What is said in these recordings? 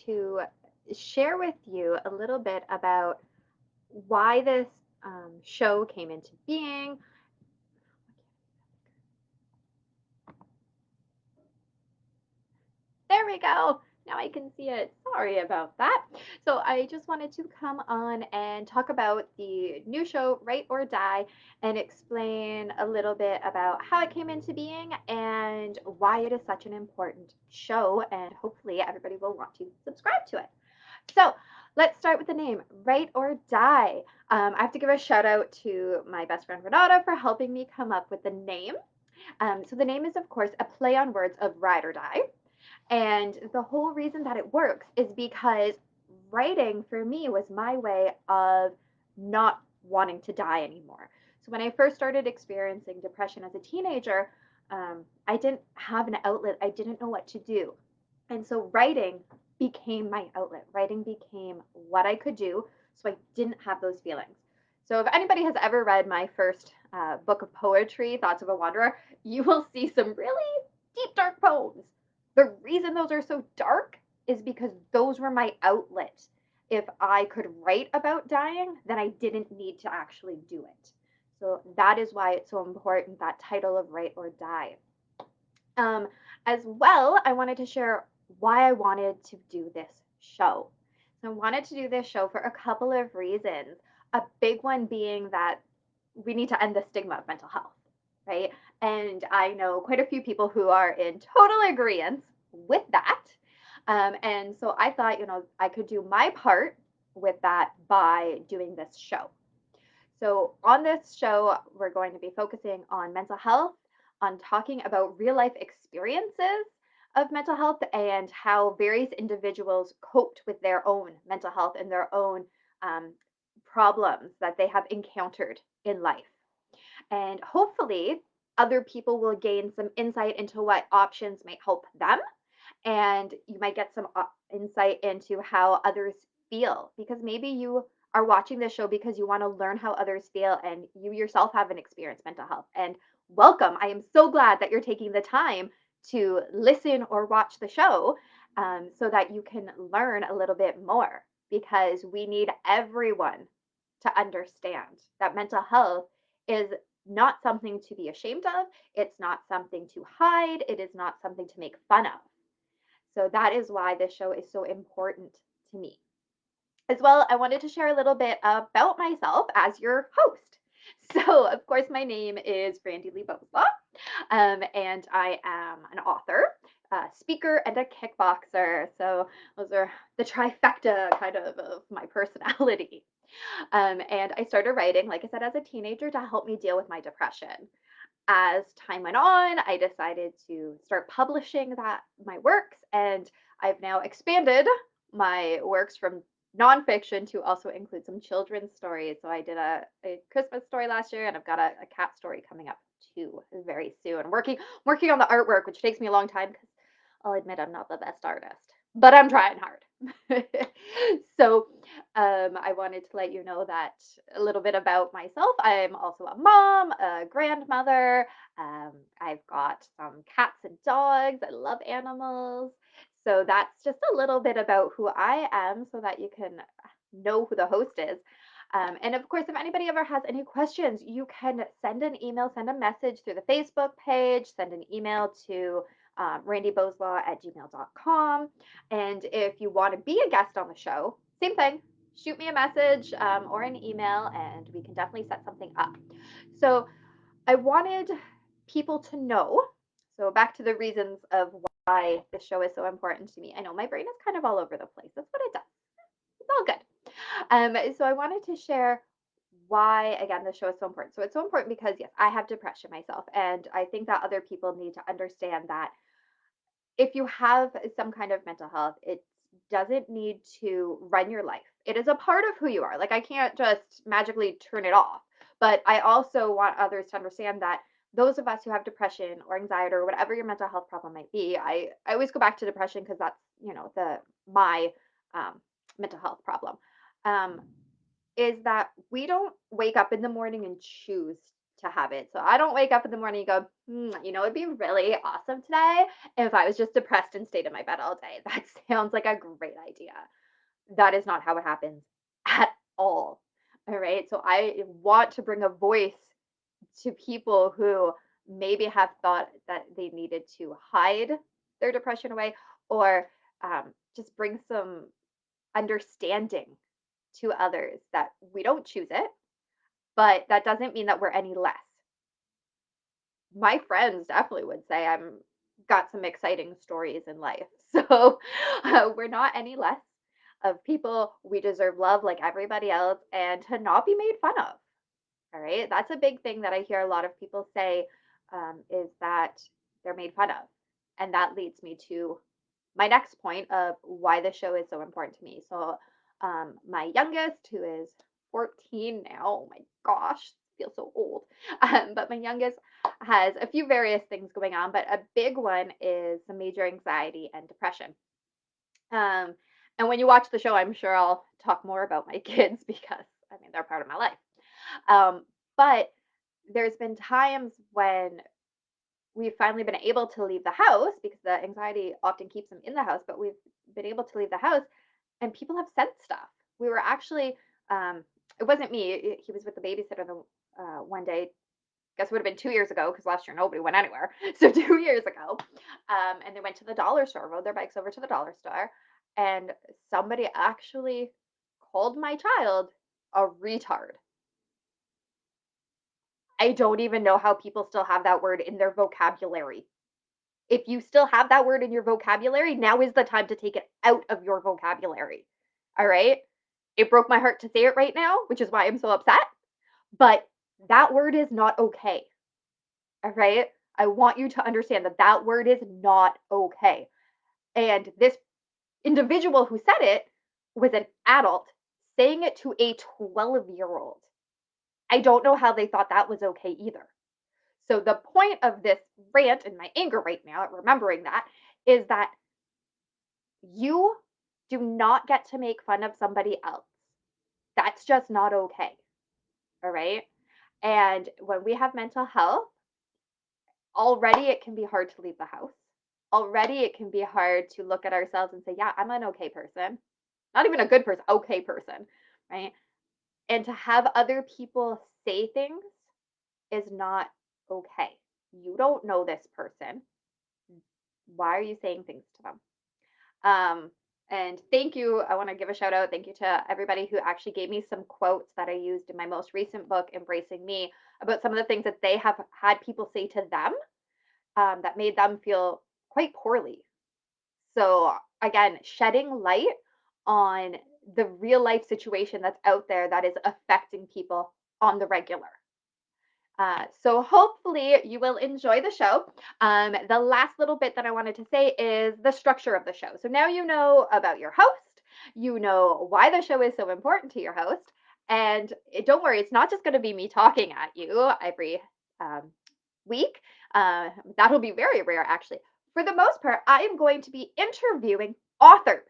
to share with you a little bit about why this show came into being. There we go. Now I can see it. Sorry about that. So I just wanted to come on and talk about the new show, Right or Die, and explain a little bit about how it came into being and why it is such an important show. And hopefully everybody will want to subscribe to it. So let's start with the name, Right or Die. I have to give a shout out to my best friend Renata for helping me come up with the name. So the name is, of course, a play on words of ride or die. And the whole reason that it works is because writing for me was my way of not wanting to die anymore. So when I first started experiencing depression as a teenager, I didn't have an outlet. I didn't know what to do. And so writing became my outlet. Writing became what I could do so I didn't have those feelings. So if anybody has ever read my first book of poetry, Thoughts of a Wanderer, you will see some really deep, dark poems. The reason those are so dark is because those were my outlet. If I could write about dying, then I didn't need to actually do it. So that is why it's so important, that title of Write or Die. Um, as well, I wanted to share why I wanted to do this show. So I wanted to do this show for a couple of reasons. A big one being that we need to end the stigma of mental health, right? And I know quite a few people who are in total agreement with that. And so I thought, I could do my part with that by doing this show. So, on this show, we're going to be focusing on mental health, on talking about real life experiences of mental health and how various individuals coped with their own mental health and their own um, problems that they have encountered in life. And hopefully, other people will gain some insight into what options might help them. And you might get some insight into how others feel because maybe you are watching this show because you want to learn how others feel and you yourself haven't experienced mental health. And welcome. I am so glad that you're taking the time to listen or watch the show so that you can learn a little bit more because we need everyone to understand that mental health is not something to be ashamed of. It's not something to hide. It is not something to make fun of. So that is why this show is so important to me. As well, I wanted to share a little bit about myself as your host. So, of course, my name is Randi-lee Bowslaugh, and I am an author, a speaker, and a kickboxer. So, those are the trifecta kind of my personality. And I started writing, like I said, as a teenager to help me deal with my depression. As time went on, I decided to start publishing my works, and I've now expanded my works from nonfiction to also include some children's stories. So I did a Christmas story last year, and I've got a cat story coming up too very soon. Working on the artwork, which takes me a long time because I'll admit I'm not the best artist, but I'm trying hard. So I wanted to let you know that a little bit about myself. I'm also a mom, a grandmother. I've got some cats and dogs. I love animals. So that's just a little bit about who I am so that you can know who the host is. And of course, if anybody ever has any questions, you can send an email, send a message through the Facebook page, send an email to randybowslaugh@gmail.com. And if you want to be a guest on the show, same thing. Shoot me a message or an email, and we can definitely set something up. So I wanted people to know. So back to the reasons of why the show is so important to me. I know my brain is kind of all over the place. That's what it does. It's all good. So I wanted to share why, again, the show is so important. So it's so important because, yes, I have depression myself. And I think that other people need to understand that if you have some kind of mental health, it doesn't need to run your life. It is a part of who you are. Like, I can't just magically turn it off. But I also want others to understand that those of us who have depression or anxiety or whatever your mental health problem might be, I always go back to depression because that's, my um, mental health problem. Um, is that we don't wake up in the morning and choose to have it. So I don't wake up in the morning and go, it'd be really awesome today if I was just depressed and stayed in my bed all day. That sounds like a great idea. That is not how it happens at all. All right. So I want to bring a voice to people who maybe have thought that they needed to hide their depression away, or just bring some understanding to others that we don't choose it, but that doesn't mean that we're any less. My friends definitely would say I'm got some exciting stories in life. So we're not any less of people. We deserve love like everybody else and to not be made fun of. All right. That's a big thing that I hear a lot of people say, is that they're made fun of. And that leads me to my next point of why the show is so important to me. So, my youngest, who is 14 now, oh my gosh, feels so old. But my youngest has a few various things going on, but a big one is some major anxiety and depression. Um, and when you watch the show, I'm sure I'll talk more about my kids because I mean they're part of my life. But there's been times when we've finally been able to leave the house because the anxiety often keeps them in the house, but we've been able to leave the house and people have said stuff. We were actually, it wasn't me, he was with the babysitter one day. Guess it would have been 2 years ago because last year nobody went anywhere. So 2 years ago, and they went to the dollar store, rode their bikes over to the dollar store, and somebody actually called my child a retard. I don't even know how people still have that word in their vocabulary. If you still have that word in your vocabulary, now is the time to take it out of your vocabulary. All right? It broke my heart to say it right now, which is why I'm so upset. But that word is not okay. All right? I want you to understand that that word is not okay. And this individual who said it was an adult saying it to a 12-year-old. I don't know how they thought that was okay either. So the point of this rant and my anger right now, remembering that, is that you do not get to make fun of somebody else. That's just not okay. All right. And when we have mental health, already it can be hard to leave the house. Already it can be hard to look at ourselves and say, yeah, I'm an okay person. Not even a good person, okay person. Right. And to have other people say things is not okay. You don't know this person. Why are you saying things to them? And thank you. I want to give a shout out. Thank you to everybody who actually gave me some quotes that I used in my most recent book, Embracing Me, about some of the things that they have had people say to them, that made them feel quite poorly. So, again, shedding light on the real life situation that's out there that is affecting people on the regular. So hopefully you will enjoy the show. The last little bit that I wanted to say is the structure of the show. So now you know about your host, you know why the show is so important to your host, and don't worry, it's not just going to be me talking at you every um, week. That'll be very rare, actually. For the most part, I am going to be interviewing authors.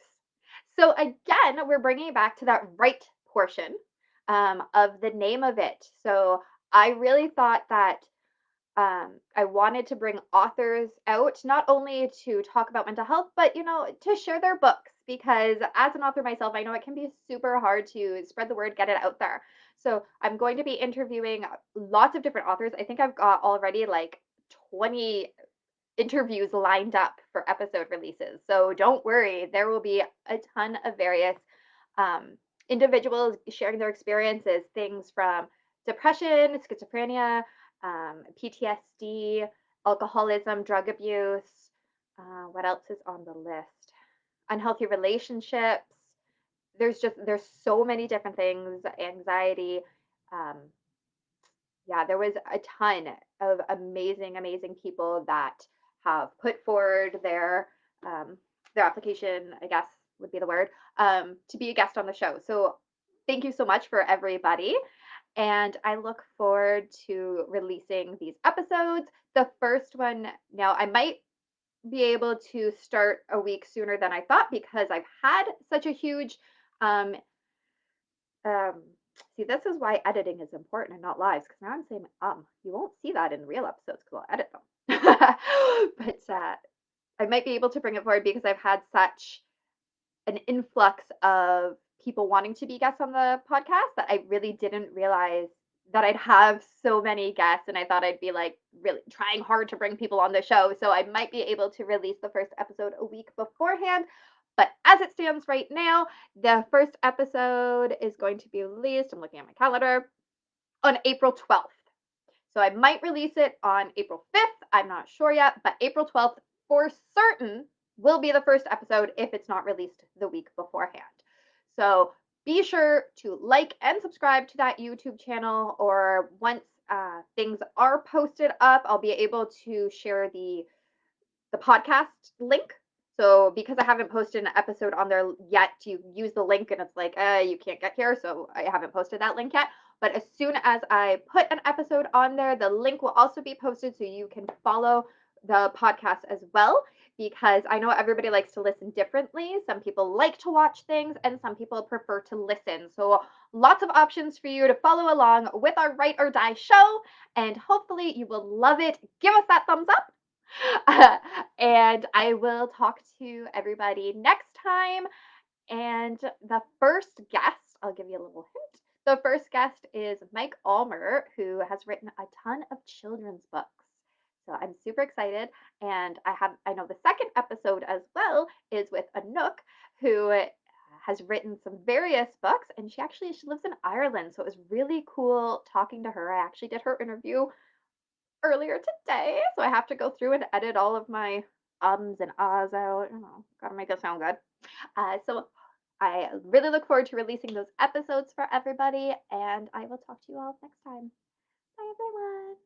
So again, we're bringing it back to that right portion, of the name of it. So I really thought that, I wanted to bring authors out, not only to talk about mental health, but to share their books. Because as an author myself, I know it can be super hard to spread the word, get it out there. So I'm going to be interviewing lots of different authors. I think I've got already like 20 interviews lined up for episode releases. So don't worry, there will be a ton of various, um, individuals sharing their experiences, things from depression, schizophrenia, PTSD, alcoholism, drug abuse. What else is on the list? Unhealthy relationships. There's so many different things. Anxiety. Um, yeah, there was a ton of amazing, amazing people that have put forward their application, I guess would be the word, to be a guest on the show. So thank you so much for everybody. And I look forward to releasing these episodes. The first one, now I might be able to start a week sooner than I thought because I've had such a huge um, um, See, this is why editing is important and not lives, because now I'm saying you won't see that in real episodes because I'll edit them. But I might be able to bring it forward because I've had such an influx of people wanting to be guests on the podcast that I really didn't realize that I'd have so many guests, and I thought I'd be like really trying hard to bring people on the show. So I might be able to release the first episode a week beforehand. But as it stands right now, the first episode is going to be released. I'm looking at my calendar on April 12th. So I might release it on April 5th. I'm not sure yet, but April 12th for certain will be the first episode if it's not released the week beforehand. So be sure to like and subscribe to that YouTube channel, or once things are posted up, I'll be able to share the podcast link. So because I haven't posted an episode on there yet, you use the link and it's like, you can't get here. So I haven't posted that link yet. But as soon as I put an episode on there, the link will also be posted so you can follow the podcast as well. Because I know everybody likes to listen differently. Some people like to watch things and some people prefer to listen. So lots of options for you to follow along with our Write or Die show. And hopefully you will love it. Give us that thumbs up. And I will talk to everybody next time. And the first guest, I'll give you a little hint. The first guest is Mike Almer, who has written a ton of children's books. So I'm super excited. And I know the second episode as well is with Anouk, who has written some various books, and she lives in Ireland. So it was really cool talking to her. I actually did her interview earlier today, so I have to go through and edit all of my ums and ahs out. Gotta make it sound good. So I really look forward to releasing those episodes for everybody, and I will talk to you all next time. Bye, everyone.